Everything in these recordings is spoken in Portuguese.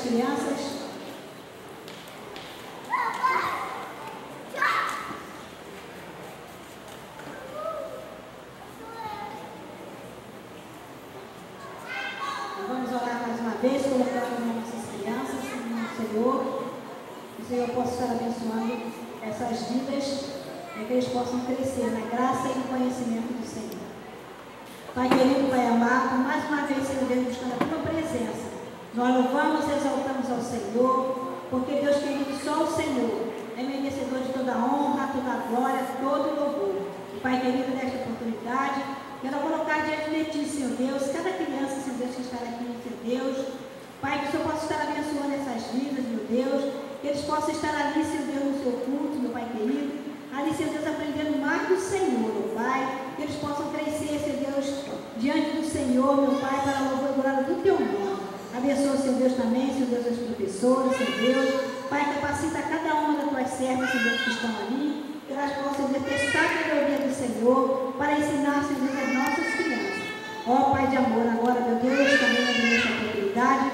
crianças. Vamos orar mais uma vez, colocando nossas crianças no Senhor. Que o Senhor possa estar abençoando essas vidas, que eles possam crescer na graça e no conhecimento do Senhor. Pai querido, Pai amado, mais uma vez, Senhor Deus, buscando a tua presença. Nós louvamos e exaltamos ao Senhor, porque, Deus querido, só o Senhor é merecedor de toda a honra, toda a glória, todo o louvor. E, Pai querido, nesta oportunidade, quero colocar diante de Ti, Senhor Deus, cada criança, Senhor Deus, que está aqui, Senhor Deus. Pai, que o Senhor possa estar abençoando essas vidas, meu Deus, que eles possam estar ali, Senhor Deus, no seu culto, meu Pai querido, ali, Senhor Deus, aprendendo mais do Senhor, meu Pai, que eles possam crescer, Senhor Deus, diante do Senhor, meu Pai, para a louvor e glória do Teu nome. Abençoa, Senhor Deus, também, Senhor Deus, os professores, Senhor Deus. Pai, capacita cada uma das Tuas servas, Senhor Deus, que estão ali, que elas possam ter sabedoria do Senhor para ensinar, Senhor Deus, as nossas crianças. Ó Pai de amor, agora, meu Deus, também nessa oportunidade,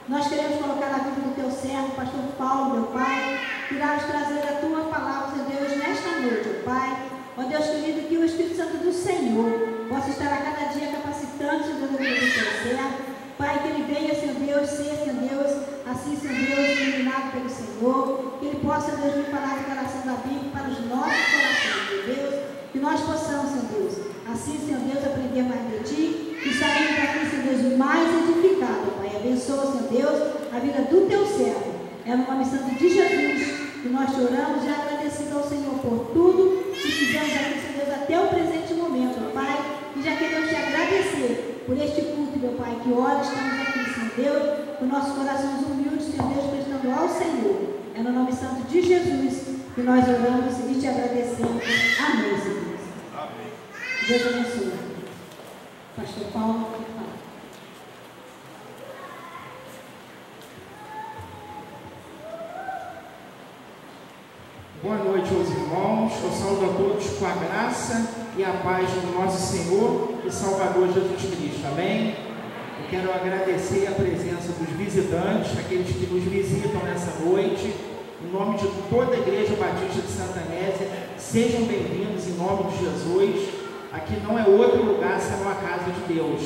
nós queremos colocar na vida do Teu servo, Pastor Paulo, meu Pai, que irá nos trazer a Tua palavra, Senhor Deus, nesta noite, ó Pai. Ó Deus querido, que o Espírito Santo do Senhor possa estar a cada dia capacitando, Senhor Deus, a vida do Teu servo. Pai, que ele venha, Senhor Deus, ser, Senhor Deus, assim, Senhor Deus, iluminado pelo Senhor, que ele possa, Deus, me falar de coração da Bíblia para os nossos corações, meu Deus, que nós possamos, Senhor Deus, assim, Senhor Deus, aprender mais de Ti e sair daqui, Senhor Deus, mais edificado, Pai. Abençoa, Senhor Deus, a vida do Teu servo. É no nome santo de Jesus que nós te oramos, já agradecido ao Senhor por tudo que fizemos aqui, Senhor Deus, até o presente momento, Pai, e já queremos te agradecer por este culto, meu Pai, que horas estamos aqui, Senhor Deus, com nossos corações humildes, Senhor Deus, prestando ao Senhor. É no nome santo de Jesus que nós oramos e te agradecemos. Amém, Senhor Deus. Amém. Deus abençoe. Pastor Paulo, que fala. Boa noite aos irmãos, eu saúdo a todos com a graça e a paz do nosso Senhor e Salvador Jesus Cristo, amém? Eu quero agradecer a presença dos visitantes, aqueles que nos visitam nessa noite, em nome de toda a Igreja Batista de Santa Anésia, sejam bem-vindos em nome de Jesus. Aqui não é outro lugar senão a casa de Deus,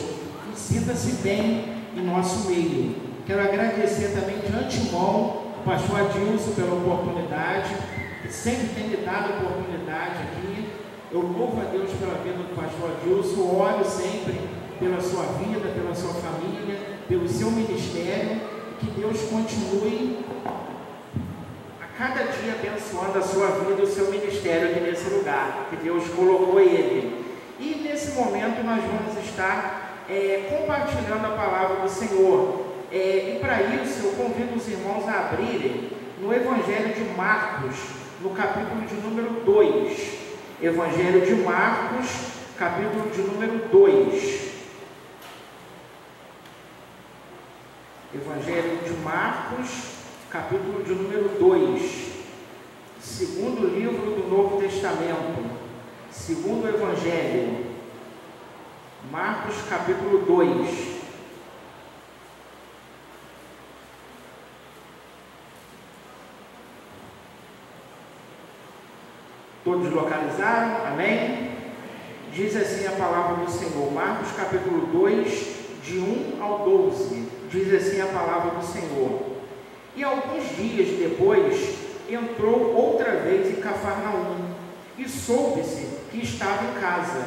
e sinta-se bem em nosso meio. Quero agradecer também de antemão o pastor Adilson pela oportunidade, que sempre tem me dado oportunidade aqui. Eu louvo a Deus pela vida do pastor Adilson, oro sempre pela sua vida, pela sua família, pelo seu ministério, que Deus continue a cada dia abençoando a sua vida e o seu ministério aqui nesse lugar, que Deus colocou ele. E nesse momento nós vamos estar compartilhando a palavra do Senhor. E para isso eu convido os irmãos a abrirem no Evangelho de Marcos, no capítulo de número 2. Evangelho de Marcos, capítulo de número 2. Evangelho de Marcos, capítulo de número 2. Segundo livro do Novo Testamento. Segundo Evangelho. Marcos, capítulo 2. Todos localizaram? Amém? Diz assim a palavra do Senhor. Marcos capítulo 2, de 1 ao 12. Diz assim a palavra do Senhor. E alguns dias depois, entrou outra vez em Cafarnaum, e soube-se que estava em casa.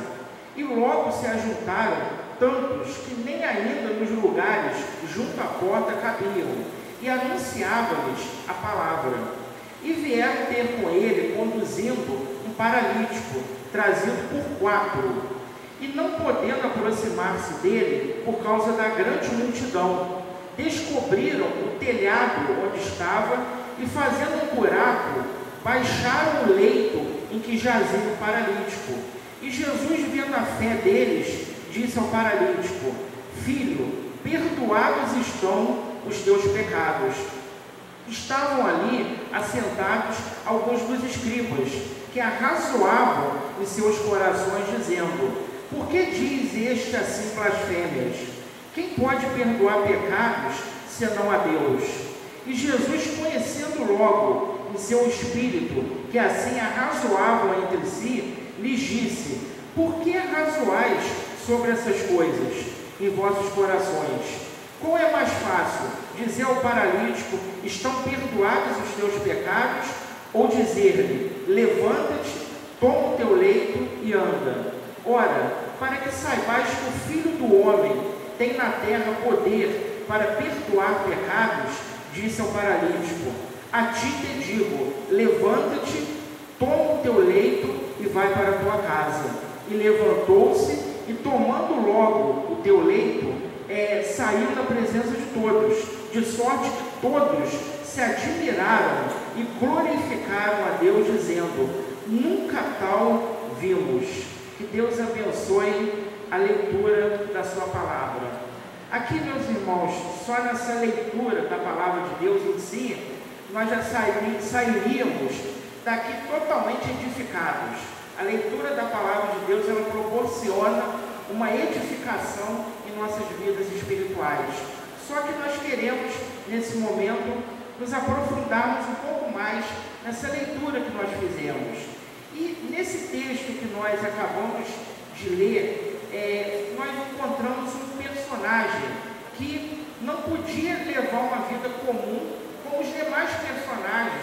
E logo se ajuntaram tantos que nem ainda nos lugares junto à porta cabiam, e anunciava-lhes a palavra. E vieram ter com ele, conduzindo um paralítico, trazido por 4. E não podendo aproximar-se dele, por causa da grande multidão, descobriram o telhado onde estava, e fazendo um buraco, baixaram o leito em que jazia o paralítico. E Jesus, vendo a fé deles, disse ao paralítico: Filho, perdoados estão os teus pecados. Estavam ali assentados alguns dos escribas, que arrazoavam em seus corações, dizendo: Por que diz este assim blasfêmias? Quem pode perdoar pecados, senão a Deus. E Jesus, conhecendo logo em seu espírito que assim arrazoavam entre si, lhes disse: por que arrazoais sobre essas coisas em vossos corações? Qual é mais fácil, dizer ao paralítico: estão perdoados os teus pecados, ou dizer-lhe: levanta-te, toma o teu leito e anda? Ora, para que saibais que o Filho do Homem tem na terra poder para perdoar pecados, disse ao paralítico: a ti te digo, levanta-te, toma o teu leito e vai para a tua casa. E levantou-se e, tomando logo o teu leito, saiu da presença de todos, de sorte que todos se admiraram e glorificaram a Deus, dizendo: nunca tal vimos. Que Deus abençoe a leitura da sua palavra. Aqui, meus irmãos, só nessa leitura da palavra de Deus em si, nós já sairíamos daqui totalmente edificados. A leitura da palavra de Deus, ela proporciona uma edificação em nossas vidas espirituais. Só que nós queremos, nesse momento, nos aprofundarmos um pouco mais nessa leitura que nós fizemos. E nesse texto que nós acabamos de ler, nós encontramos um personagem que não podia levar uma vida comum como os demais personagens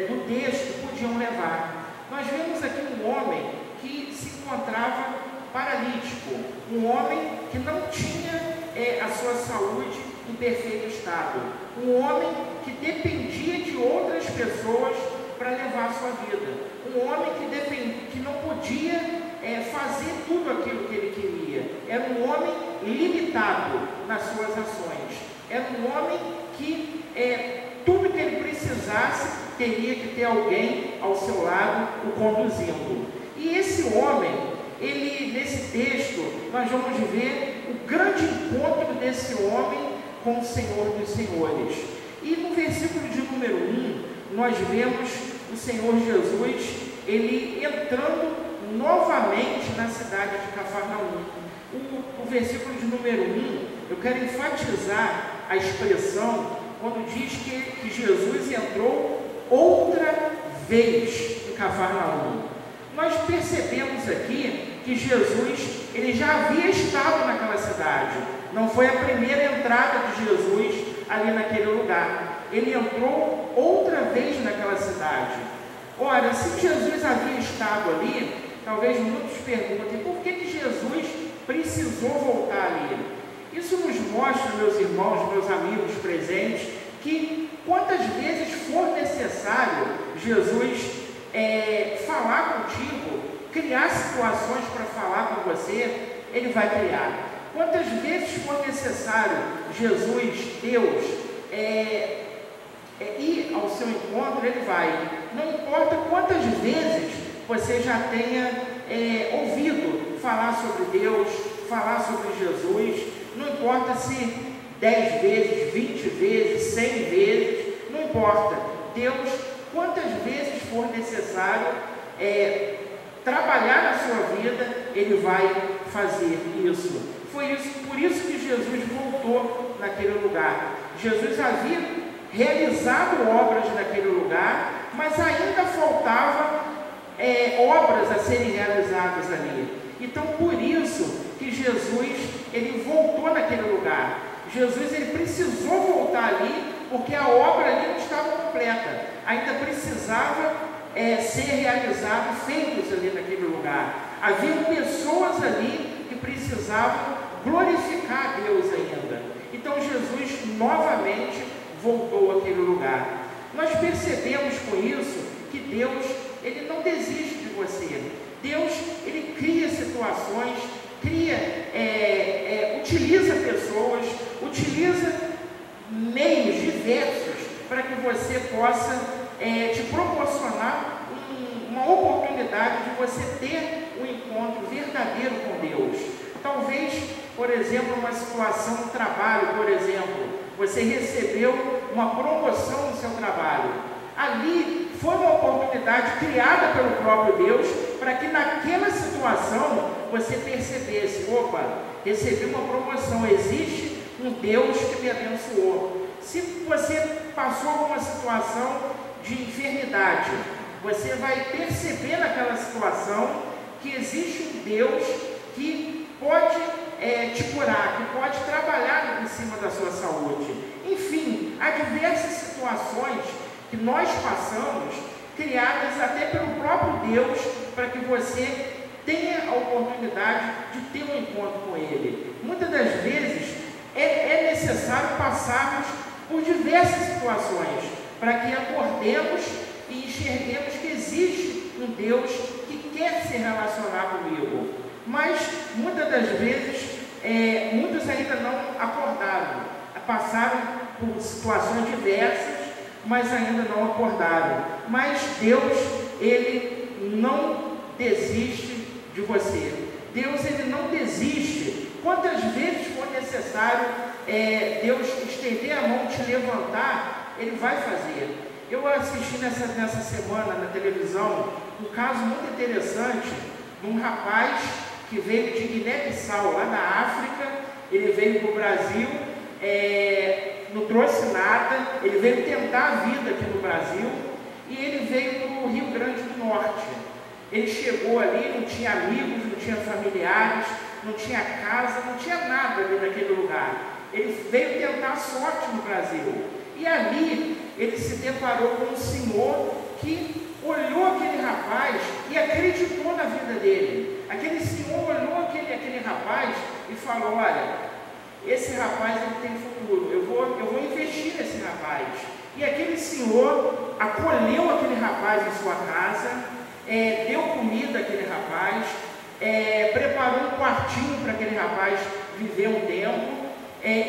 do texto podiam levar. Nós vemos aqui um homem que se encontrava paralítico, um homem que não tinha a sua saúde em perfeito estado, um homem que dependia de outras pessoas para levar a sua vida, um homem que não podia fazer tudo aquilo que ele queria, era um homem limitado nas suas ações, era um homem que tudo que ele precisasse teria que ter alguém ao seu lado o conduzindo. E esse homem, nesse texto, nós vamos ver o grande encontro desse homem com o Senhor dos Senhores. E no versículo de número 1, nós vemos o Senhor Jesus, ele entrando novamente na cidade de Cafarnaum. O versículo de número 1, eu quero enfatizar a expressão quando diz que Jesus entrou outra vez em Cafarnaum. Nós percebemos aqui que Jesus, ele já havia estado naquela cidade. Não foi a primeira entrada de Jesus ali naquele lugar. Ele entrou outra vez naquela cidade. Ora, se Jesus havia estado ali, talvez muitos perguntem: por que Jesus precisou voltar ali? Isso nos mostra, meus irmãos, meus amigos presentes, que quantas vezes for necessário Jesus falar contigo, criar situações para falar com você, ele vai criar. Quantas vezes for necessário Jesus, Deus, ir ao seu encontro, ele vai. Não importa quantas vezes você já tenha ouvido falar sobre Deus, falar sobre Jesus, não importa se 10 vezes, 20 vezes, 100 vezes, não importa. Deus, quantas vezes for necessário trabalhar na sua vida, ele vai fazer isso. Por isso que Jesus voltou naquele lugar. Jesus havia realizado obras naquele lugar, mas ainda faltava obras a serem realizadas ali. Então, por isso que Jesus, ele voltou naquele lugar. Jesus, ele precisou voltar ali, porque a obra ali não estava completa. Ainda precisava ser realizado, feitos ali naquele lugar. Havia pessoas ali que precisavam glorificar a Deus ainda. Então, Jesus novamente voltou àquele lugar. Nós percebemos com isso que Deus, ele não desiste de você. Deus, ele cria situações, utiliza pessoas, utiliza meios diversos para que você possa te proporcionar uma oportunidade de você ter um encontro verdadeiro com Deus. Talvez, por exemplo, uma situação no trabalho, por exemplo, você recebeu uma promoção no seu trabalho. Ali foi uma oportunidade criada pelo próprio Deus para que naquela situação você percebesse: opa, recebi uma promoção, existe um Deus que me abençoou. Se você passou por uma situação de enfermidade, você vai perceber naquela situação que existe um Deus que pode te curar, que pode trabalhar em cima da sua saúde. Enfim, há diversas situações que nós passamos, criadas até pelo próprio Deus, para que você tenha a oportunidade de ter um encontro com Ele. Muitas das vezes é necessário passarmos por diversas situações para que acordemos e enxerguemos que existe um Deus que quer se relacionar comigo. Mas muitas das vezes muitos ainda não acordaram, passaram por situações diversas, mas ainda não acordaram. Mas Deus, Ele não desiste de você. Deus, Ele não desiste. Quantas vezes for necessário Deus estender a mão, te levantar, Ele vai fazer. Eu assisti nessa semana na televisão um caso muito interessante de um rapaz que veio de Guiné-Bissau, lá da África. Ele veio para o Brasil, não trouxe nada, ele veio tentar a vida aqui no Brasil, e ele veio para o Rio Grande do Norte. Ele chegou ali, não tinha amigos, não tinha familiares, não tinha casa, não tinha nada ali naquele lugar. Ele veio tentar a sorte no Brasil. E ali ele se deparou com um senhor que olhou aquele rapaz e acreditou na vida dele. Aquele senhor olhou aquele rapaz e falou: olha, esse rapaz não tem futuro, eu vou investir nesse rapaz. E aquele senhor acolheu aquele rapaz em sua casa, deu comida àquele rapaz, preparou um quartinho para aquele rapaz viver um tempo,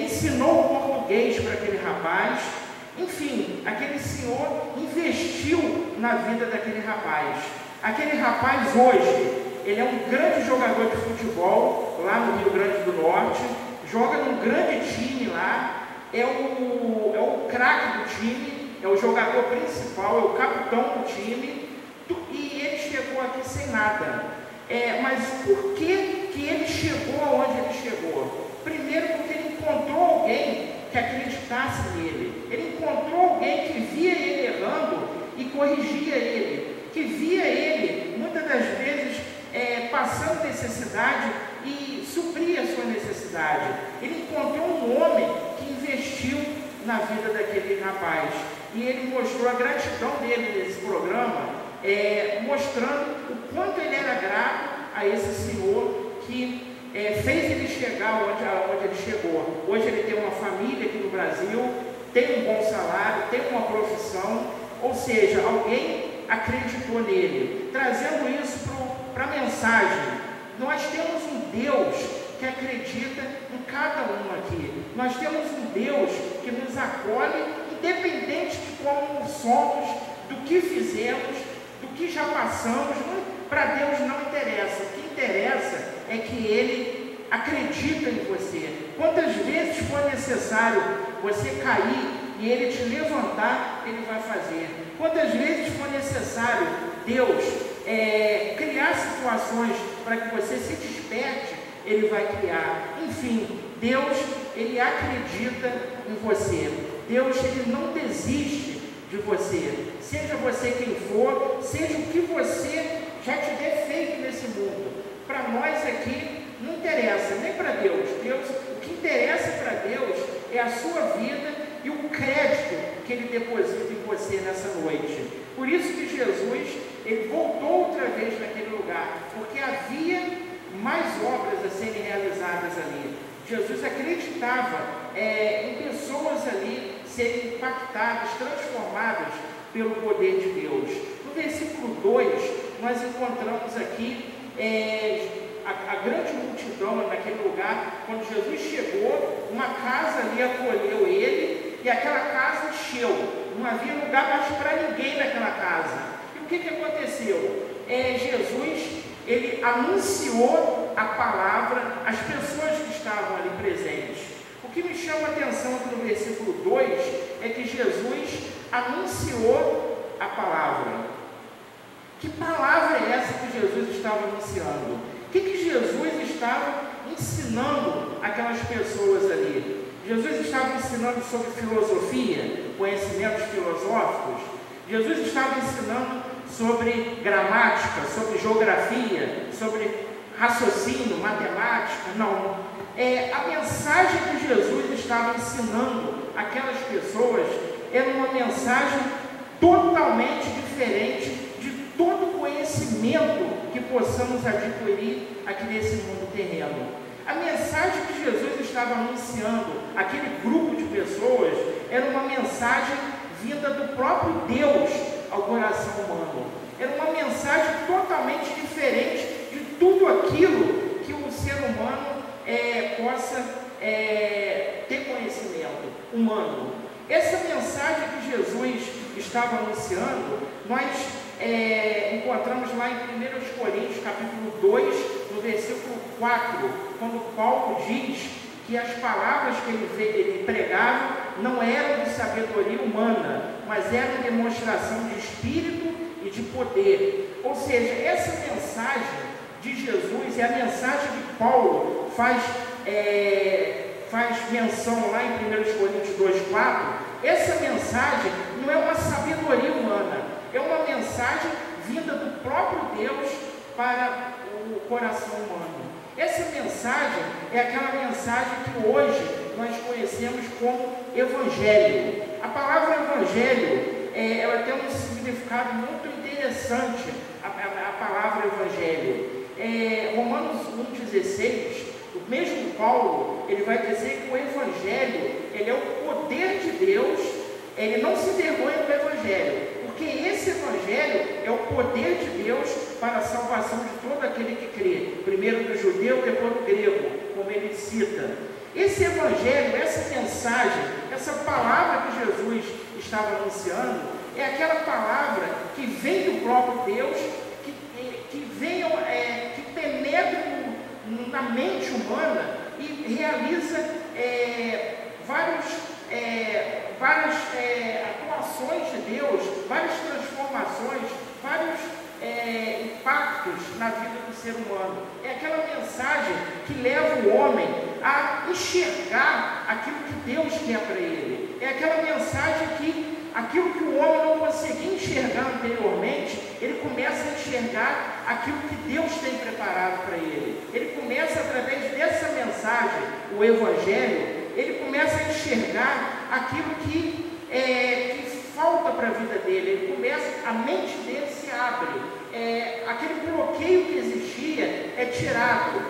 ensinou o português para aquele rapaz. Enfim, aquele senhor investiu na vida daquele rapaz. Aquele rapaz hoje, ele é um grande jogador de futebol lá no Rio Grande do Norte, joga num grande time lá, é o craque do time, é o jogador principal, é o capitão do time, e ele chegou aqui sem nada. Mas por que ele chegou aonde ele chegou? Primeiro, porque ele encontrou alguém que acreditasse nele. Ele encontrou alguém que via ele errando e corrigia ele, que via ele, muitas das vezes, passando necessidade e supria a sua necessidade. Ele encontrou um homem que investiu na vida daquele rapaz, e ele mostrou a gratidão dele nesse programa, mostrando o quanto ele era grato a esse senhor que fez ele chegar onde ele chegou. Hoje ele tem uma família aqui no Brasil, tem um bom salário, tem uma profissão, ou seja, alguém acreditou nele. Trazendo isso para a mensagem, nós temos um Deus que acredita em cada um aqui. Nós temos um Deus que nos acolhe, independente de como somos, do que fizemos, do que já passamos. Para Deus não interessa. O que interessa é que Ele acredita em você. Quantas vezes for necessário você cair e Ele te levantar, Ele vai fazer. Quantas vezes for necessário Deus criar situações para que você se desperte, Ele vai criar. Enfim, Deus, Ele acredita em você. Deus, Ele não desiste de você. Seja você quem for, seja o que você já tiver feito nesse mundo. Para nós aqui, não interessa, nem para Deus. O que interessa para Deus é a sua vida e o crédito que Ele deposita em você nessa noite. Por isso que Jesus, Ele voltou outra vez naquele lugar, porque havia mais obras a serem realizadas ali. Jesus acreditava em pessoas ali serem impactadas, transformadas pelo poder de Deus. No versículo 2, nós encontramos aqui a grande multidão naquele lugar. Quando Jesus chegou, uma casa ali acolheu Ele, e aquela casa encheu. Não havia lugar mais para ninguém naquela casa. E o que aconteceu? Jesus, Ele anunciou a palavra às pessoas que estavam ali presentes. O que me chama a atenção aqui no versículo 2 é que Jesus anunciou a palavra. Que palavra é essa que Jesus estava anunciando? O que Jesus estava ensinando aquelas pessoas ali? Jesus estava ensinando sobre filosofia, conhecimentos filosóficos. Jesus estava ensinando sobre gramática, sobre geografia, sobre raciocínio, matemática. Não. A mensagem que Jesus estava ensinando aquelas pessoas era uma mensagem totalmente diferente de todo conhecimento que possamos adquirir aqui nesse mundo terreno. A mensagem que Jesus estava anunciando aquele grupo de pessoas era uma mensagem vinda do próprio Deus ao coração humano. Era uma mensagem totalmente diferente de tudo aquilo que o ser humano possa ter conhecimento humano. Essa mensagem que Jesus estava anunciando, nós encontramos lá em 1 Coríntios, capítulo 2, no versículo 4, quando Paulo diz que as palavras que ele pregava não eram de sabedoria humana, mas eram demonstração de espírito e de poder. Ou seja, essa mensagem de Jesus é a mensagem que Paulo faz menção lá em 1 Coríntios 2,4. Essa mensagem não é uma sabedoria humana, é uma mensagem vinda do próprio Deus para o coração humano. Essa mensagem é aquela mensagem que hoje nós conhecemos como Evangelho. A palavra Evangelho, ela tem um significado muito interessante, a palavra Evangelho. Romanos 1,16, o mesmo Paulo, ele vai dizer que o Evangelho, ele é o poder de Deus. Ele não se vergonha do Evangelho, porque esse Evangelho é o poder de Deus para a salvação de todo aquele que crê, primeiro do judeu, depois do grego, como ele cita. Esse Evangelho, essa mensagem, essa palavra que Jesus estava anunciando, é aquela palavra que vem do próprio Deus, que penetra na mente humana e realiza várias atuações de Deus, várias transformações, vários impactos na vida do ser humano. É aquela mensagem que leva o homem a enxergar aquilo que Deus quer para ele. É aquela mensagem que aquilo que o homem não conseguia enxergar anteriormente, ele começa a enxergar aquilo que Deus tem preparado para ele. Ele começa, através dessa mensagem, o Evangelho, ele começa a enxergar aquilo que falta para a vida dele. Ele começa, a mente dele se abre. Aquele bloqueio que existia é tirado.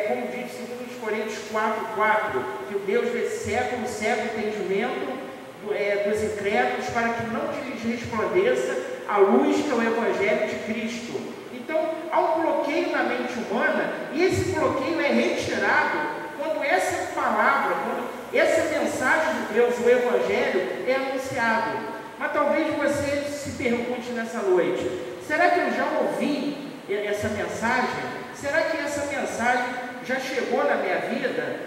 Como diz 2 Coríntios 4,4, que o Deus desse século cega o entendimento dos incrédulos, para que não lhes resplandeça a luz que é o Evangelho de Cristo. Então, há um bloqueio na mente humana, e esse bloqueio é retirado quando essa palavra, quando essa mensagem de Deus, o Evangelho, é anunciado. Mas talvez você se pergunte nessa noite: será que eu já ouvi essa mensagem? Será que essa mensagem já chegou na minha vida?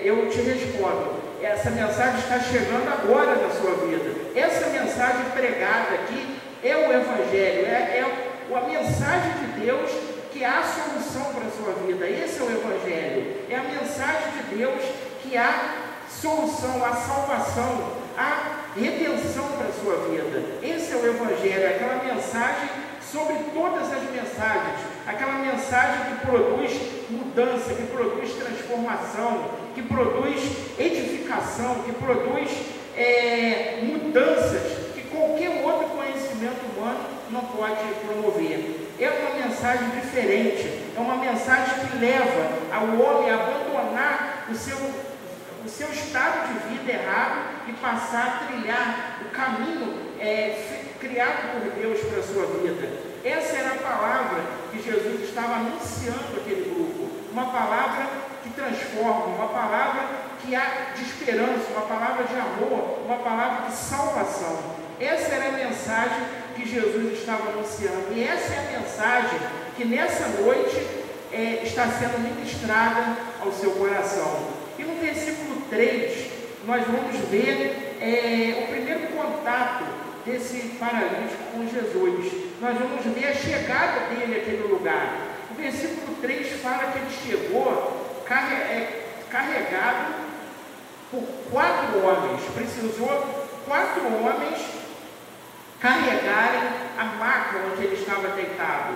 Eu te respondo: essa mensagem está chegando agora na sua vida. Essa mensagem pregada aqui é o Evangelho, a mensagem de Deus que há solução para a sua vida. Esse é o Evangelho, é a mensagem de Deus que há solução, há salvação, há redenção para a sua vida. Esse é o Evangelho, aquela mensagem sobre todas as mensagens, aquela mensagem que produz mudança, que produz transformação, que produz edificação, que produz mudanças que qualquer outro conhecimento humano não pode promover. É uma mensagem diferente, é uma mensagem que leva ao homem a abandonar o seu estado de vida errado e passar a trilhar o caminho criado por Deus para a sua vida. Essa era a palavra que Jesus estava anunciando àquele grupo, uma palavra que transforma, uma palavra que há de esperança, uma palavra de amor, uma palavra de salvação. Essa era a mensagem que Jesus estava anunciando, e essa é a mensagem que nessa noite está sendo ministrada ao seu coração. E no versículo 3, nós vamos ver o primeiro contato desse paralítico com Jesus. Nós vamos ver a chegada dele àquele lugar. O versículo 3 fala que ele chegou carregado 4 homens, precisou 4 homens carregarem a maca onde ele estava deitado.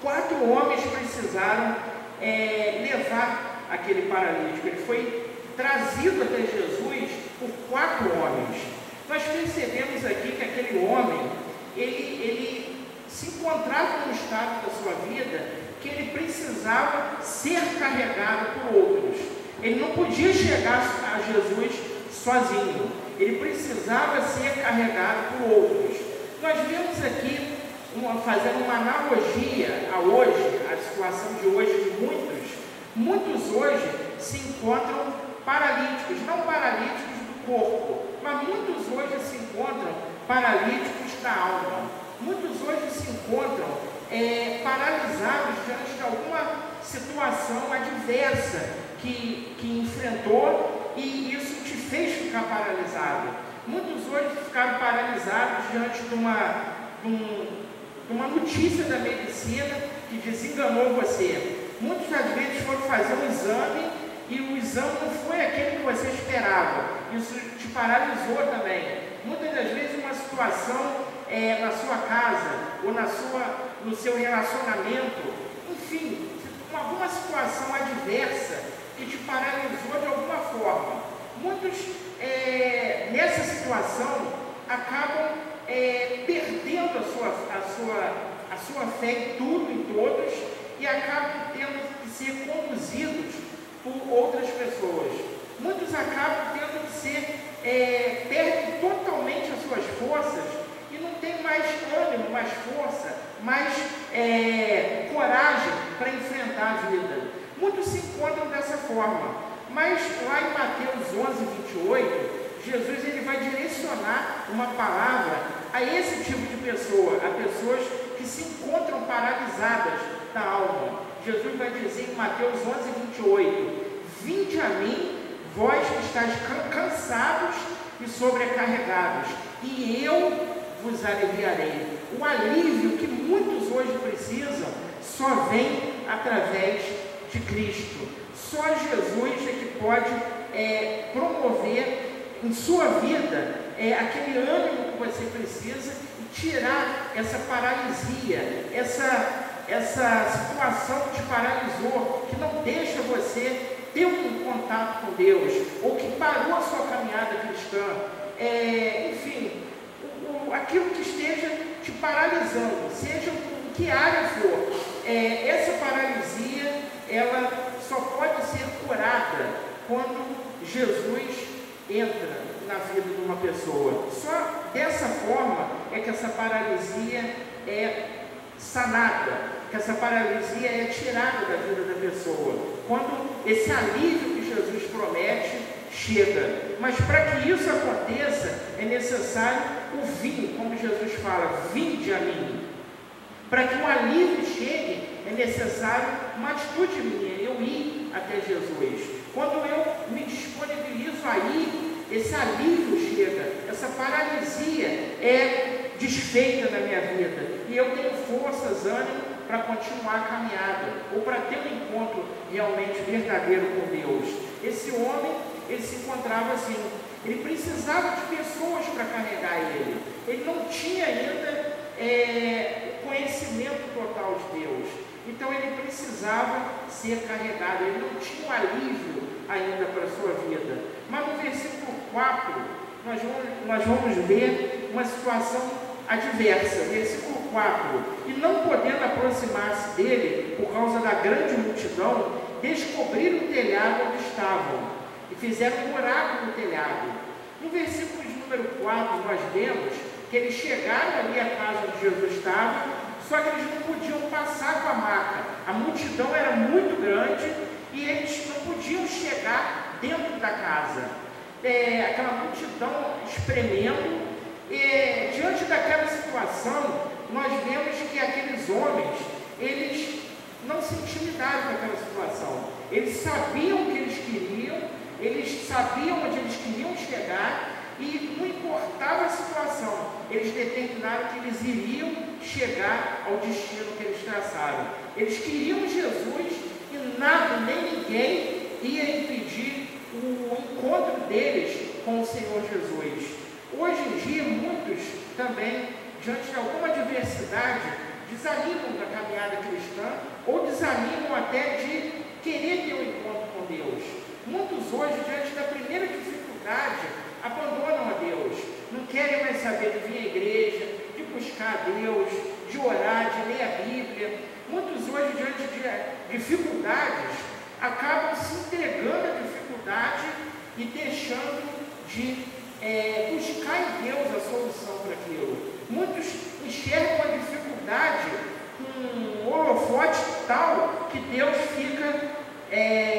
4 homens precisaram levar aquele paralítico. Ele foi trazido até Jesus por 4 homens. Nós percebemos aqui que aquele homem, ele se encontrava num estado da sua vida que ele precisava ser carregado por outros. Ele não podia chegar a Jesus sozinho. Ele precisava ser carregado por outros. Nós vemos aqui, fazendo uma analogia a hoje, a situação de hoje de muitos hoje se encontram paralíticos, não paralíticos do corpo, mas muitos hoje se encontram paralíticos da alma. Muitos hoje se encontram paralisados diante de alguma situação adversa que enfrentou e isso te fez ficar paralisado. Muitos hoje ficaram paralisados diante de uma notícia da medicina que desenganou você. Muitas das vezes foram fazer um exame e o exame não foi aquele que você esperava. Isso te paralisou também. Muitas das vezes uma situação na sua casa ou no seu relacionamento, enfim, alguma situação adversa que te paralisou de alguma forma. Muitos nessa situação acabam perdendo a sua fé em tudo e todos e acabam tendo que ser conduzidos por outras pessoas. Muitos acabam tendo que ser perdem totalmente as suas forças e não tem mais ânimo, mais força, mais coragem para enfrentar a vida. Muitos se encontram dessa forma, mas lá em Mateus 11:28, Jesus ele vai direcionar uma palavra a esse tipo de pessoa, a pessoas que se encontram paralisadas da alma. Jesus vai dizer em Mateus 11:28, vinde a mim, vós que estáis cansados e sobrecarregados, e eu vos aliviarei. O alívio que muitos hoje precisam só vem através de Cristo. Só Jesus é que pode promover em sua vida aquele ânimo que você precisa e tirar essa paralisia, essa situação que te paralisou, que não deixa você ter um contato com Deus, ou que parou a sua caminhada cristã, enfim, aquilo que esteja te paralisando, seja em que área for, essa paralisia, ela só pode ser curada quando Jesus entra na vida de uma pessoa. Só dessa forma é que essa paralisia é sanada, que essa paralisia é tirada da vida da pessoa, quando esse alívio que Jesus promete chega. Mas para que isso aconteça, é necessário o vir, como Jesus fala, vinde a mim. Para que o alívio chegue, é necessário uma atitude minha, eu ir até Jesus. Quando eu me disponibilizo a ir, esse alívio chega, essa paralisia é desfeita na minha vida, e eu tenho forças, ânimo para continuar a caminhada, ou para ter um encontro realmente verdadeiro com Deus. Esse homem, ele se encontrava assim, ele precisava de pessoas para carregar ele não tinha ainda o conhecimento total de Deus, então ele precisava ser carregado, ele não tinha um alívio ainda para a sua vida. Mas no versículo 4, nós vamos ver uma situação adversa. Versículo 4, e não podendo aproximar-se dele por causa da grande multidão, descobriram o telhado onde estavam e fizeram um buraco no telhado. No versículo de número 4 nós vemos que eles chegaram ali à casa onde Jesus estava, só que eles não podiam passar com a maca, a multidão era muito grande e eles não podiam chegar dentro da casa, aquela multidão espremendo. Diante daquela situação, nós vemos que aqueles homens, eles não se intimidaram com aquela situação, eles sabiam o que eles queriam, eles sabiam onde eles queriam chegar, e não importava a situação, eles determinaram que eles iriam chegar ao destino que eles traçaram. Eles queriam Jesus e nada, nem ninguém ia impedir o encontro encontro deles com o Senhor Jesus. Hoje em dia, muitos também, diante de alguma adversidade, desanimam da caminhada cristã ou desanimam até de querer ter um encontro com Deus. Muitos hoje, diante da primeira dificuldade, abandonam a Deus, não querem mais saber de vir à igreja, de buscar a Deus, de orar, de ler a Bíblia. Muitos hoje, diante de dificuldades, acabam se entregando à dificuldade e deixando de buscar em Deus a solução para aquilo. Muitos enxergam a dificuldade com um holofote tal que Deus fica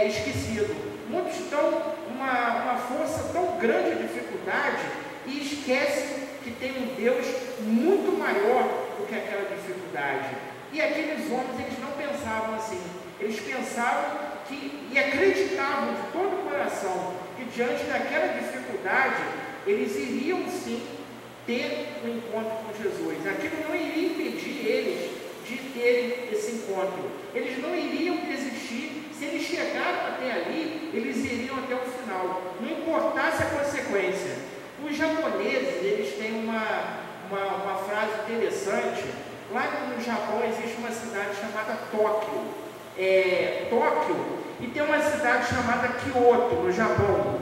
esquecido. Muitos dão uma força tão grande à dificuldade e esquecem que tem um Deus muito maior do que aquela dificuldade. E aqueles homens, eles não pensavam assim. Eles pensavam e acreditavam de todo o coração que diante daquela dificuldade eles iriam sim ter um encontro com Jesus. Aquilo não iria impedir eles de terem esse encontro. Eles não iriam desistir. Se eles chegaram até ali, eles iriam até o final, não importasse a consequência. Os japoneses, eles têm uma frase interessante. Lá no Japão existe uma cidade chamada Tóquio. Tóquio, e tem uma cidade chamada Kyoto, no Japão.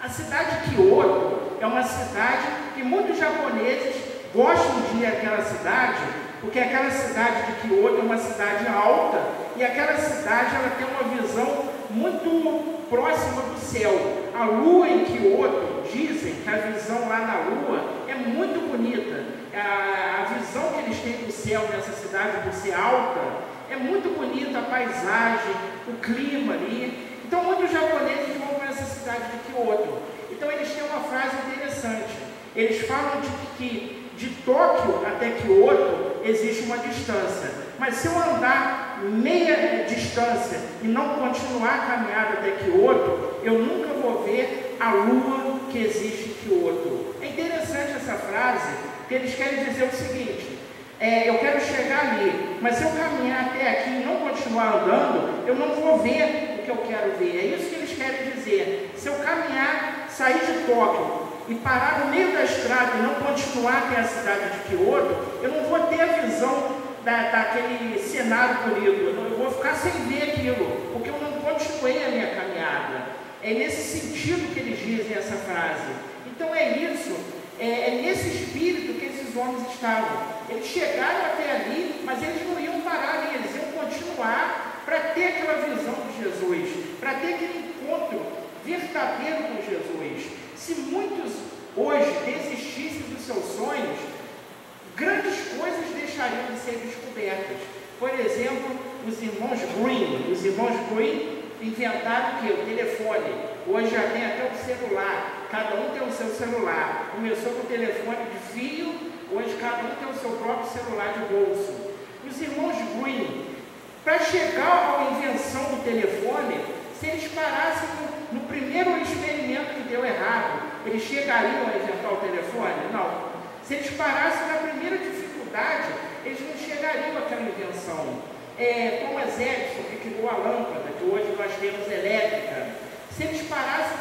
A cidade de Kyoto é uma cidade que muitos japoneses gostam de ir àquela cidade, porque aquela cidade de Kyoto é uma cidade alta, e aquela cidade ela tem uma visão muito próxima do céu. A lua em Kyoto, dizem que a visão lá na lua é muito bonita. A visão que eles têm do céu nessa cidade, por ser alta, é muito bonita, a paisagem, o clima ali. Então muitos japoneses vão para essa cidade de Kyoto. Então eles têm uma frase interessante. Eles falam que de Tóquio até Kyoto existe uma distância. Mas se eu andar meia distância e não continuar a caminhada até Kyoto, eu nunca vou ver a lua que existe em Kyoto. É interessante essa frase, porque eles querem dizer o seguinte: eu quero chegar ali, mas se eu caminhar até aqui e não continuar andando, eu não vou ver o que eu quero ver. É isso que eles querem dizer. Se eu caminhar, sair de Tóquio e parar no meio da estrada e não continuar até a cidade de Kyoto, eu não vou ter a visão daquele cenário bonito. Eu vou ficar sem ver aquilo, porque eu não continuei a minha caminhada. É nesse sentido que eles dizem essa frase. Então é isso, é nesse espírito que esses homens estavam. Eles chegaram até ali, mas eles não iam parar ali, eles iam continuar para ter aquela visão de Jesus, para ter aquele encontro verdadeiro com Jesus. Se muitos hoje desistissem dos seus sonhos, grandes coisas deixariam de ser descobertas. Por exemplo, os irmãos Green inventaram o quê? O telefone. Hoje já tem até o celular, cada um tem o seu celular. Começou com o telefone de fio, hoje cada um tem o seu próprio celular de bolso. Os irmãos Green, para chegar à invenção do telefone, se eles parassem no primeiro experimento que deu errado, eles chegariam a inventar o telefone? Não. Se eles parassem na primeira dificuldade, eles não chegariam àquela invenção. Thomas Edison, que criou a lâmpada, que hoje nós temos elétrica, se eles parassem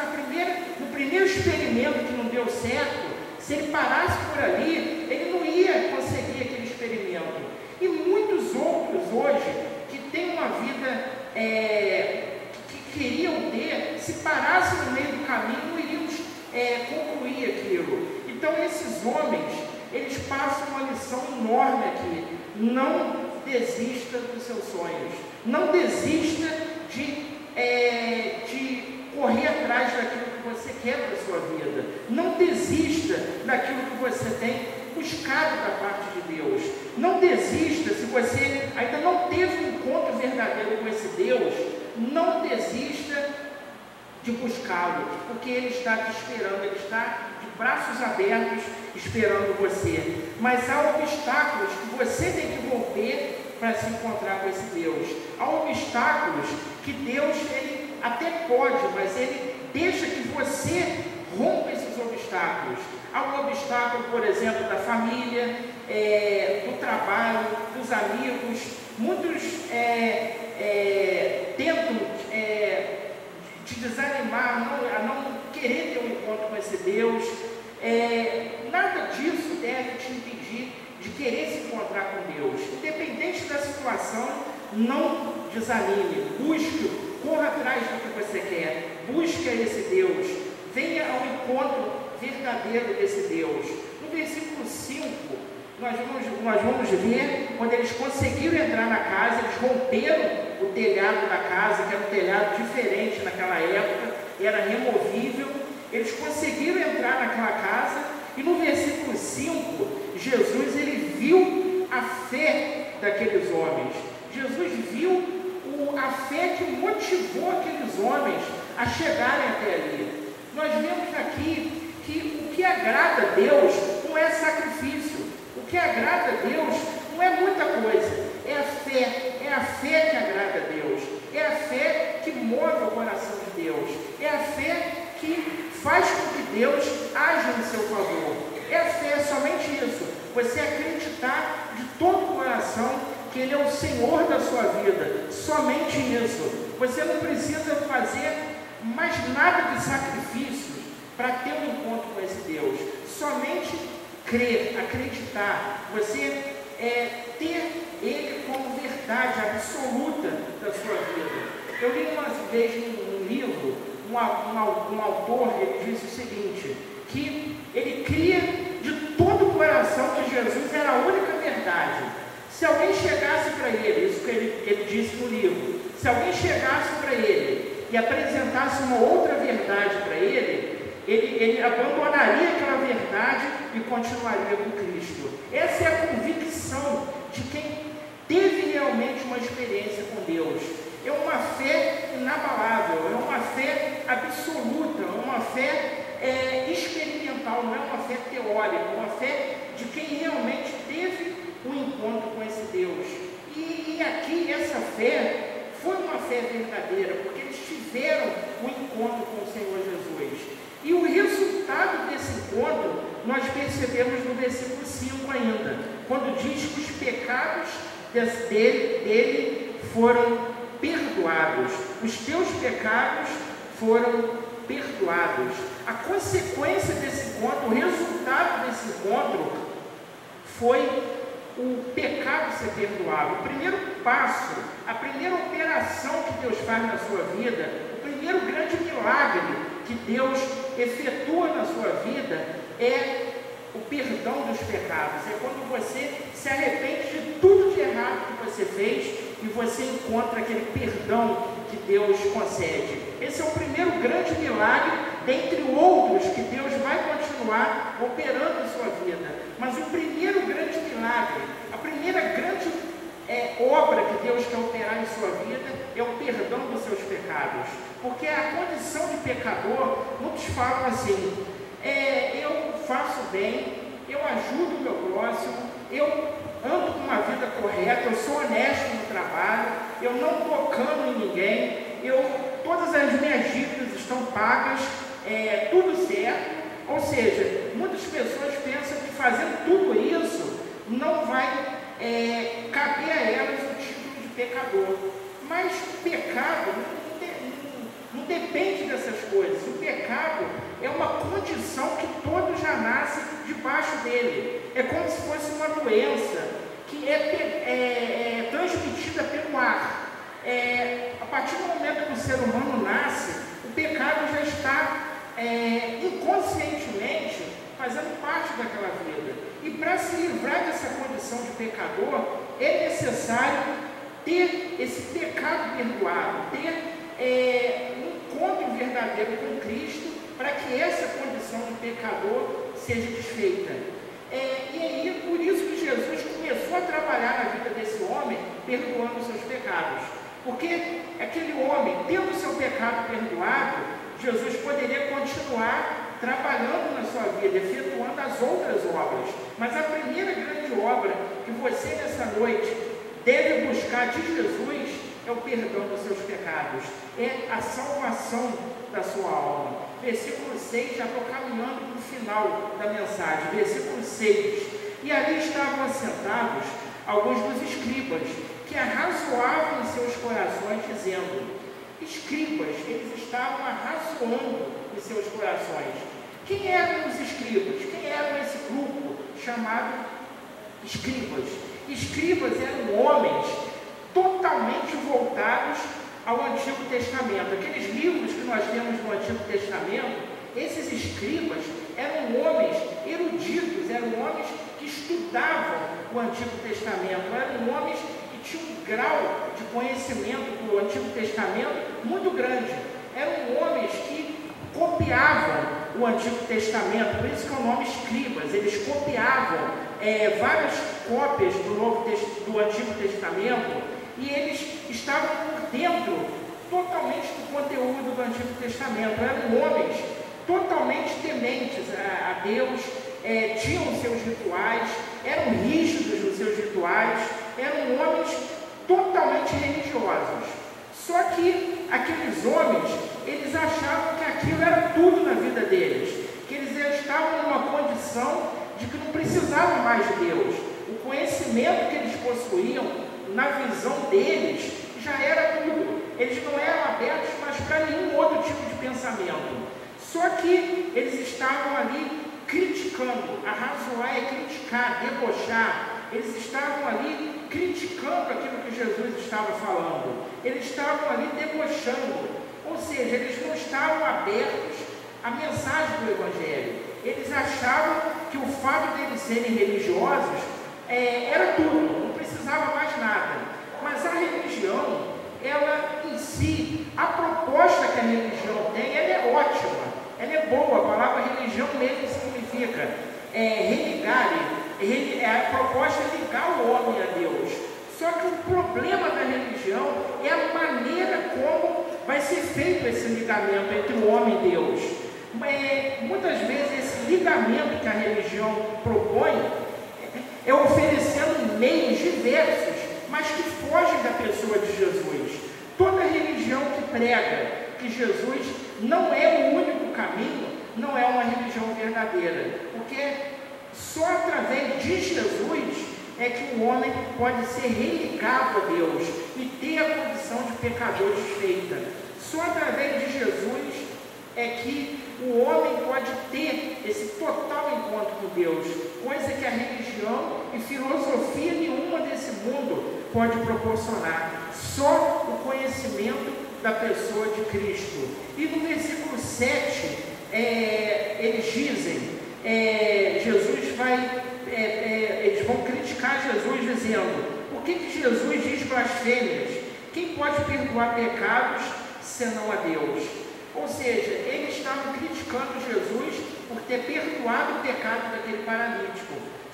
no primeiro experimento que não deu certo, se ele parasse por ali, ele não ia conseguir aquele experimento. E muitos outros hoje, que têm uma vida que queriam ter, se parassem no meio do caminho, não iriam concluir aquilo. Então esses homens, eles passam uma lição enorme aqui. Não desista dos seus sonhos. Não desista de correr atrás daquilo que você quer para a sua vida. Não desista daquilo que você tem buscado da parte de Deus. Não desista, se você ainda não teve um encontro verdadeiro com esse Deus, não desista de buscá-lo, porque Ele está te esperando, Ele está de braços abertos esperando você. Mas há obstáculos que você tem que romper para se encontrar com esse Deus. Há obstáculos que Deus, Ele até pode, mas Ele deixa que você rompa esses obstáculos. Há um obstáculo, por exemplo, da família, do trabalho, dos amigos. Muitos tentam te desanimar, a não querer ter um encontro com esse Deus. Nada disso deve te impedir de querer se encontrar com Deus. Independente da situação, não desanime, busque, corra atrás do que você quer, busque esse Deus, venha ao encontro verdadeiro desse Deus. No versículo 5, nós vamos ver quando eles conseguiram entrar na casa, eles romperam o telhado da casa, que era um telhado diferente naquela época, era removível. Eles conseguiram entrar naquela casa e no versículo 5, Jesus ele viu a fé daqueles homens. Jesus viu a fé que motivou aqueles homens a chegarem até ali. Nós vemos aqui que o que agrada a Deus não é sacrifício. O que agrada a Deus não é muita coisa. É a fé que agrada a Deus. É a fé que move o coração de Deus. É a fé que faz com que Deus haja em seu favor. É a fé, somente isso. Você acreditar de todo o coração que Ele é o Senhor da sua vida. Somente isso. Você não precisa fazer mais nada de sacrifícios para ter um encontro com esse Deus. Somente crer, acreditar. Você ter Ele como verdade absoluta da sua vida. Eu li uma vez num livro, um autor, ele disse o seguinte, que ele cria de todo o coração que Jesus era a única verdade. Se alguém chegasse para ele, isso que ele disse no livro, se alguém chegasse para ele e apresentasse uma outra verdade para ele abandonaria aquela verdade e continuaria com Cristo. Essa é a convicção de quem teve realmente uma experiência com Deus. É uma fé inabalável, é uma fé absoluta, é uma fé experimental, não é uma fé teórica, é uma fé de quem realmente teve um encontro com esse Deus. E aqui essa fé foi uma fé verdadeira, porque eles tiveram um encontro com o Senhor Jesus. E o resultado desse encontro nós percebemos no versículo 5 ainda, quando diz que os pecados dele foram perdoados. Os teus pecados foram perdoados. A consequência desse encontro, o resultado desse encontro foi o pecado ser perdoado. O primeiro passo, a primeira operação que Deus faz na sua vida, o primeiro grande milagre que Deus efetua na sua vida é o perdão dos pecados. É quando você se arrepende de tudo de errado que você fez e você encontra aquele perdão que Deus concede. Esse é o primeiro grande milagre, dentre outros, que Deus vai continuar operando em sua vida. Mas o primeiro grande milagre, a primeira grande obra que Deus quer operar em sua vida é o perdão dos seus pecados. Porque a condição de pecador, muitos falam assim, eu faço bem, eu ajudo o meu próximo, eu ando com uma vida correta, eu sou honesto no trabalho, eu não tocando em ninguém, todas as minhas dívidas estão pagas, tudo certo. Ou seja, muitas pessoas pensam que fazendo tudo isso não vai caber a elas o título de pecador. Mas o pecado não depende dessas coisas. O pecado é uma condição que todos já nascem debaixo dele. É como se fosse uma doença que é transmitida pelo ar. A partir do momento que o ser humano nasce, o pecado já está inconscientemente fazendo parte daquela vida. E para se livrar dessa condição de pecador, é necessário ter esse pecado perdoado, ter um encontro verdadeiro com Cristo, para que essa condição de pecador seja desfeita. E aí, por isso que Jesus começou a trabalhar na vida desse homem, perdoando os seus pecados. Porque aquele homem, tendo o seu pecado perdoado, Jesus poderia continuar trabalhando na sua vida, efetuando as outras obras. Mas a primeira grande obra que você nessa noite deve buscar de Jesus é o perdão dos seus pecados, é a salvação da sua alma. Versículo 6, já estou caminhando para o final da mensagem. Versículo 6, e ali estavam assentados alguns dos escribas, que arrazoavam em seus corações, dizendo, escribas, eles estavam arrazoando em seus corações. Quem eram os escribas? Quem era esse grupo chamado escribas? Escribas eram homens totalmente voltados ao Antigo Testamento. Aqueles livros que nós temos no Antigo Testamento, esses escribas eram homens eruditos, eram homens que estudavam o Antigo Testamento, eram homens que tinham um grau de conhecimento do Antigo Testamento muito grande. Eram homens que copiavam o Antigo Testamento, por isso que é o nome escribas. Eles copiavam várias cópias do Antigo Testamento, e eles estavam por dentro totalmente do conteúdo do Antigo Testamento. Eram homens totalmente tementes a Deus, tinham seus rituais, eram rígidos nos seus rituais, eram homens totalmente religiosos. Só que aqueles homens, eles achavam que aquilo era tudo na vida deles, que eles já estavam numa condição de que não precisavam mais de Deus. O conhecimento que eles possuíam, na visão deles, já era tudo. Eles não eram abertos mais para nenhum outro tipo de pensamento. Só que eles estavam ali criticando. Arrazoar é criticar, debochar. Eles estavam ali criticando aquilo que Jesus estava falando. Eles estavam ali debochando. Ou seja, eles não estavam abertos à mensagem do Evangelho. Eles achavam que o fato de eles serem religiosos era tudo, não precisava mais nada. Mas a religião, ela em si, a proposta que a religião tem, ela é ótima, ela é boa. A palavra religião mesmo significa religar, a proposta é ligar o homem a Deus. Só que o problema da religião é a maneira como vai ser feito esse ligamento entre o homem e Deus. Muitas vezes esse ligamento que a religião propõe é oferecendo meios diversos, mas que fogem da pessoa de Jesus. Toda religião que prega que Jesus não é o único caminho, não é uma religião verdadeira, porque só através de Jesus é que o homem pode ser religado a Deus e ter a condição de pecador desfeita. Só através de Jesus é que o homem pode ter esse total encontro com Deus, coisa que a religião e filosofia nenhuma desse mundo pode proporcionar. Só o conhecimento da pessoa de Cristo. E no versículo 7, eles dizem, eles vão criticar Jesus dizendo: por que Jesus diz blasfêmias? Quem pode perdoar pecados senão a Deus? Ou seja, eles estavam criticando Jesus por ter perdoado o pecado daquele paralítico.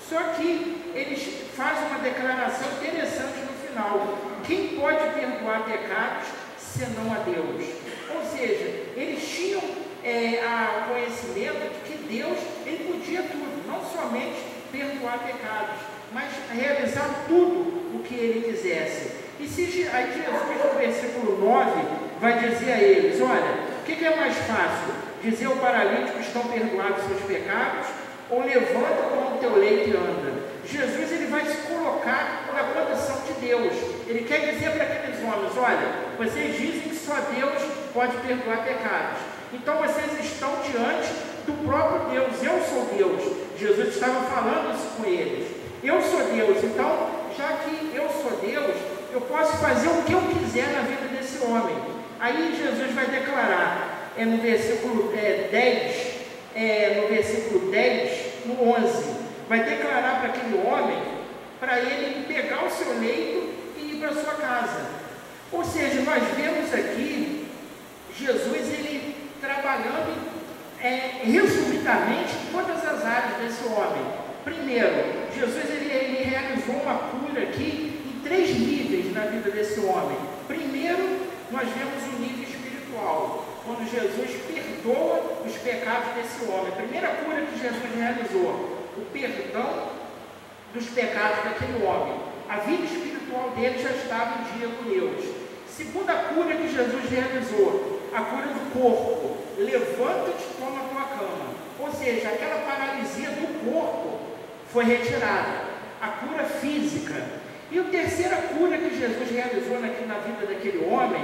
Só que eles fazem uma declaração interessante no final: quem pode perdoar pecados senão a Deus? Ou seja, eles tinham o conhecimento de que Deus, ele podia tudo, não somente perdoar pecados, mas realizar tudo o que ele quisesse. E aí Jesus, no versículo 9, vai dizer a eles: olha, o que é mais fácil? Dizer ao paralítico: estão perdoados seus pecados? Ou levanta, toma o teu leito e anda? Jesus, ele vai se colocar na condição de Deus. Ele quer dizer para aqueles homens: olha, vocês dizem que só Deus pode perdoar pecados, então vocês estão diante do próprio Deus. Eu sou Deus. Jesus estava falando isso com eles. Eu sou Deus, então, já que eu sou Deus, eu posso fazer o que eu quiser na vida desse homem. Aí Jesus vai declarar, no versículo 10, no 11, vai declarar para aquele homem, para ele pegar o seu leito e ir para a sua casa. Ou seja, nós vemos aqui Jesus, ele trabalhando resumidamente em todas as áreas desse homem. Primeiro, Jesus ele realizou uma cura aqui em 3 níveis na vida desse homem. Primeiro, nós vemos o nível espiritual, quando Jesus perdoa os pecados desse homem. A primeira cura que Jesus realizou, o perdão dos pecados daquele homem. A vida espiritual dele já estava em dia com Deus. Segunda cura que Jesus realizou, a cura do corpo. Levanta-te e toma a tua cama. Ou seja, aquela paralisia do corpo foi retirada. A cura física. E a terceira cura que Jesus realizou na vida daquele homem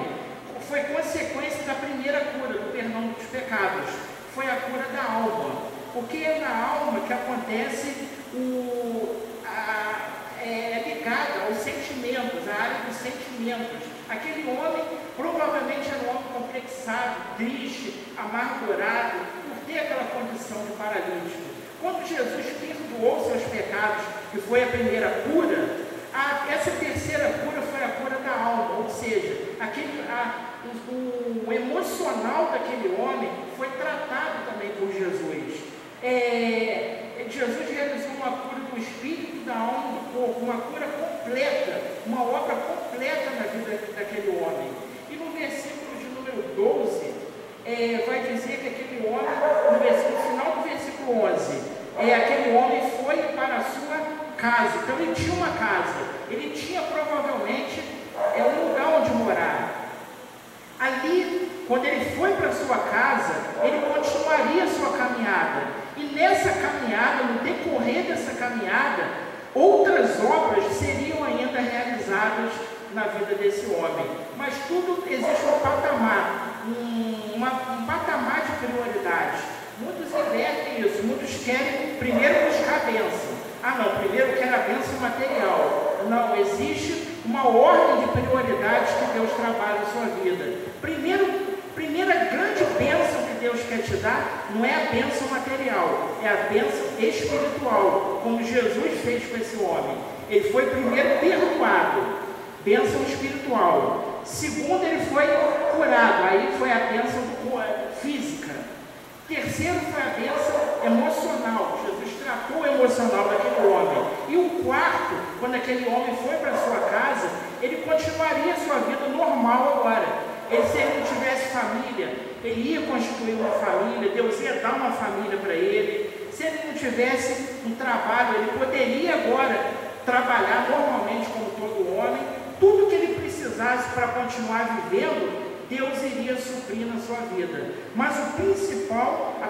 foi consequência da primeira cura, do perdão dos pecados. Foi a cura da alma. Porque é na alma que acontece é ligada aos sentimentos, a área dos sentimentos. Aquele homem provavelmente era um homem complexado, triste, amargurado, por ter aquela condição de paralítico. Quando Jesus perdoou seus pecados, que foi a primeira cura, essa terceira cura foi a cura da alma, ou seja, o emocional daquele homem foi tratado também por Jesus. Jesus realizou uma cura do espírito, da alma e do corpo, uma cura completa, uma obra completa na vida daquele homem. E no versículo de número 12, vai dizer que aquele homem, no final do versículo 11, aquele homem foi para a sua casa. Então ele tinha uma casa, ele tinha provavelmente um lugar onde morar. Ali, quando ele foi para a sua casa, ele continuaria a sua caminhada. E nessa caminhada, no decorrer dessa caminhada, outras obras seriam ainda realizadas na vida desse homem. Mas tudo existe um patamar, um patamar de prioridade. Muitos invertem isso, muitos querem primeiro buscar a bênção. Não, primeiro eu quero a bênção material. Não, existe uma ordem de prioridades que Deus trabalha na sua vida. Primeira grande bênção que Deus quer te dar não é a bênção material, é a bênção espiritual, como Jesus fez com esse homem. Ele foi primeiro perdoado, bênção espiritual. Segundo, ele foi curado, aí foi a bênção física. Terceiro foi a bênção emocional. Jesus tratou o emocional daquele homem. E o quarto, quando aquele homem foi para a sua casa, ele continuaria a sua vida normal agora. Se ele não tivesse família, ele ia constituir uma família, Deus ia dar uma família para ele. Se ele não tivesse um trabalho, ele poderia agora trabalhar normalmente como todo homem. Tudo que ele precisasse para continuar vivendo, Deus iria suprir na sua vida. Mas a principal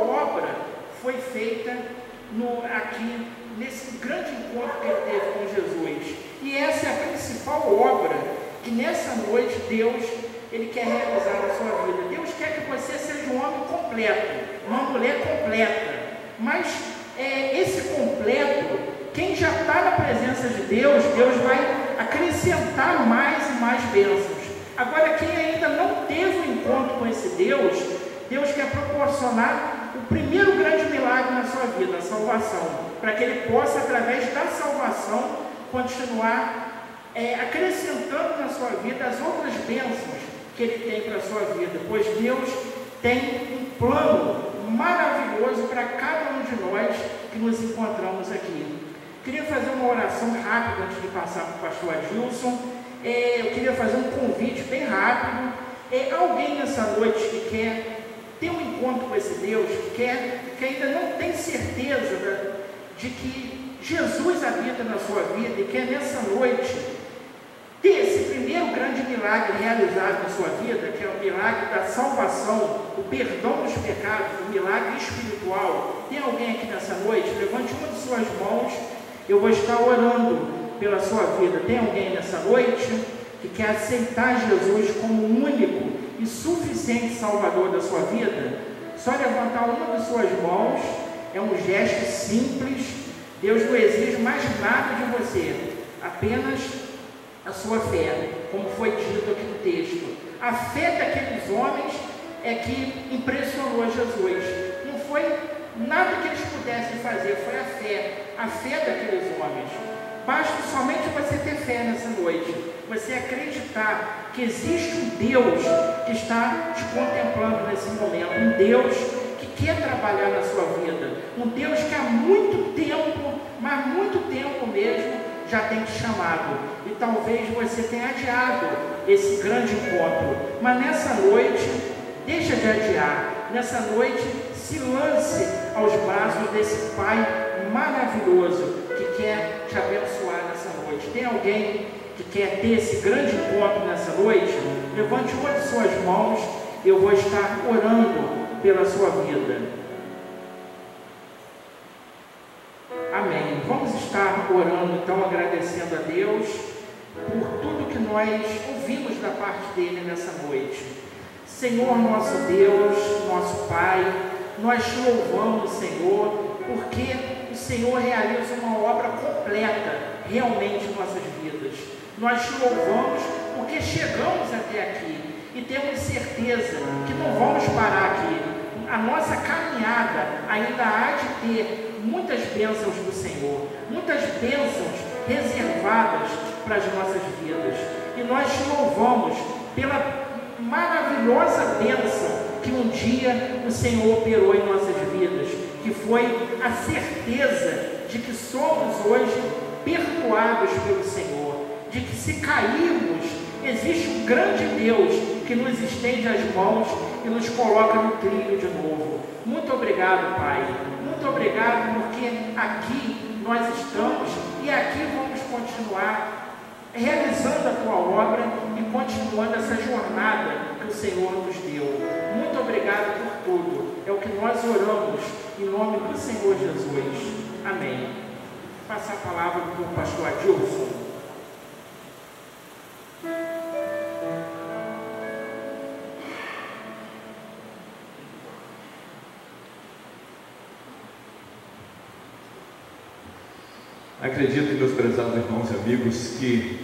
obra foi feita aqui, nesse grande encontro que ele teve com Jesus. E essa é a principal obra que nessa noite Deus, Ele quer realizar na sua vida. Deus quer que você seja um homem completo, uma mulher completa. Mas esse completo, quem já está na presença de Deus, Deus vai acrescentar mais e mais bênçãos. Agora, quem ainda não teve um encontro com esse Deus, Deus quer proporcionar o primeiro grande milagre na sua vida, a salvação, para que Ele possa, através da salvação, continuar acrescentando na sua vida as outras bênçãos que Ele tem para a sua vida, pois Deus tem um plano maravilhoso para cada um de nós que nos encontramos aqui. Queria fazer uma oração rápida antes de passar para o pastor Adilson. Eu queria fazer um convite bem rápido. Alguém nessa noite que quer ter um encontro com esse Deus, que ainda não tem certeza de que Jesus habita na sua vida e quer nessa noite ter esse primeiro grande milagre realizado na sua vida, que é o milagre da salvação, o perdão dos pecados, o milagre espiritual. Tem alguém aqui nessa noite? Levante uma de suas mãos, eu vou estar orando pela sua vida. Tem alguém nessa noite que quer aceitar Jesus como o único e suficiente Salvador da sua vida? Só levantar uma de suas mãos, é um gesto simples. Deus não exige mais nada de você, apenas a sua fé, como foi dito aqui no texto. A fé daqueles homens é que impressionou Jesus. Não foi nada que eles pudessem fazer, foi a fé daqueles homens. Basta somente você ter fé nessa noite, você acreditar que existe um Deus que está te contemplando nesse momento, um Deus que quer trabalhar na sua vida, um Deus que há muito tempo, mas muito tempo mesmo, já tem te chamado. E talvez você tenha adiado esse grande encontro, mas nessa noite, deixa de adiar. Nessa noite, se lance aos braços desse Pai maravilhoso que quer te abençoar nessa noite. Tem alguém que quer ter esse grande encontro nessa noite? Levante uma de suas mãos, eu vou estar orando pela sua vida. Amém. Vamos estar orando, então, agradecendo a Deus por tudo que nós ouvimos da parte dele nessa noite. Senhor nosso Deus, nosso Pai, nós te louvamos, Senhor, porque o Senhor realiza uma obra completa realmente em nossas vidas. Nós te louvamos porque chegamos até aqui e temos certeza que não vamos parar aqui. A nossa caminhada ainda há de ter muitas bênçãos do Senhor, muitas bênçãos reservadas para as nossas vidas. E nós te louvamos pela maravilhosa bênção que um dia o Senhor operou em nossas vidas, que foi a certeza de que somos hoje perdoados pelo Senhor, de que se cairmos, existe um grande Deus que nos estende as mãos e nos coloca no trilho de novo. Muito obrigado, Pai. Muito obrigado, porque aqui nós estamos e aqui vamos continuar realizando a tua obra e continuando essa jornada que o Senhor nos deu. Muito obrigado por tudo. É o que nós oramos em nome do Senhor Jesus. Amém. Vou passar a palavra para o pastor Adilson. Acredito, meus prezados irmãos e amigos, que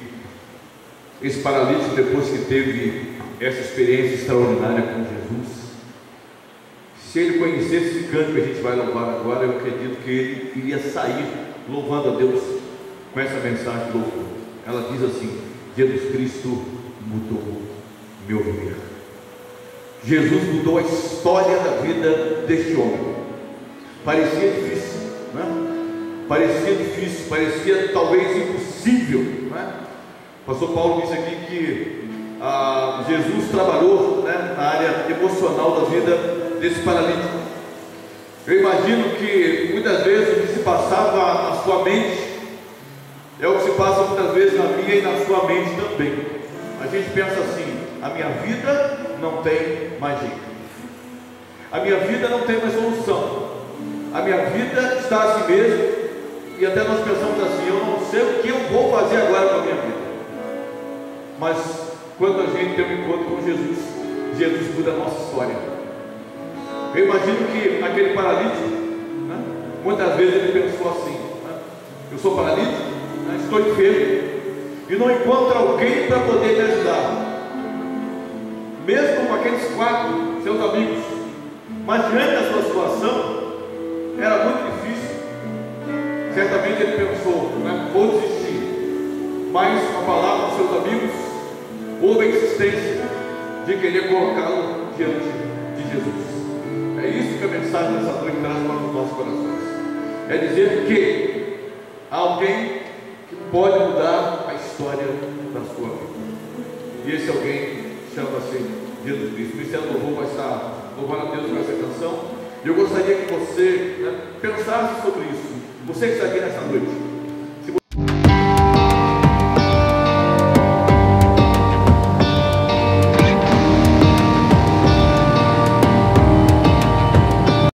esse paralítico, depois que teve essa experiência extraordinária com Jesus, se ele conhecesse esse canto que a gente vai louvar agora, eu acredito que ele iria sair louvando a Deus com essa mensagem de louvor. Ela diz assim: Jesus Cristo mudou meu viver. Jesus mudou a história da vida deste homem. Parecia difícil, né? Parecia difícil, parecia talvez impossível, né? O pastor Paulo disse aqui que Jesus trabalhou, né, na área emocional da vida desse paralítico. Eu imagino que muitas vezes o que se passava na sua mente é o que se passa muitas vezes na minha e na sua mente também. A gente pensa assim: a minha vida não tem mais jeito, a minha vida não tem mais solução, a minha vida está assim mesmo. E até nós pensamos assim: eu não sei o que eu vou fazer agora com a minha vida. Mas quando a gente tem um encontro com Jesus, Jesus muda a nossa história. Eu imagino que aquele paralítico, né, muitas vezes ele pensou assim, né, eu sou paralítico, né, estou enfermo e não encontro alguém para poder me ajudar, mesmo com aqueles 4 seus amigos. Mas diante da sua situação era muito difícil. Certamente ele pensou, né, vou desistir. Mas a palavra dos seus amigos houve a insistência de querer colocá-lo diante de Jesus. É isso que a mensagem dessa noite traz para os nossos corações. É dizer que há alguém que pode mudar a história da sua vida. E esse alguém chama-se Jesus Cristo. O Ministério do Louvor vai estar louvando a Deus com essa canção. E eu gostaria que você, né, pensasse sobre isso. Você que está aqui nessa noite,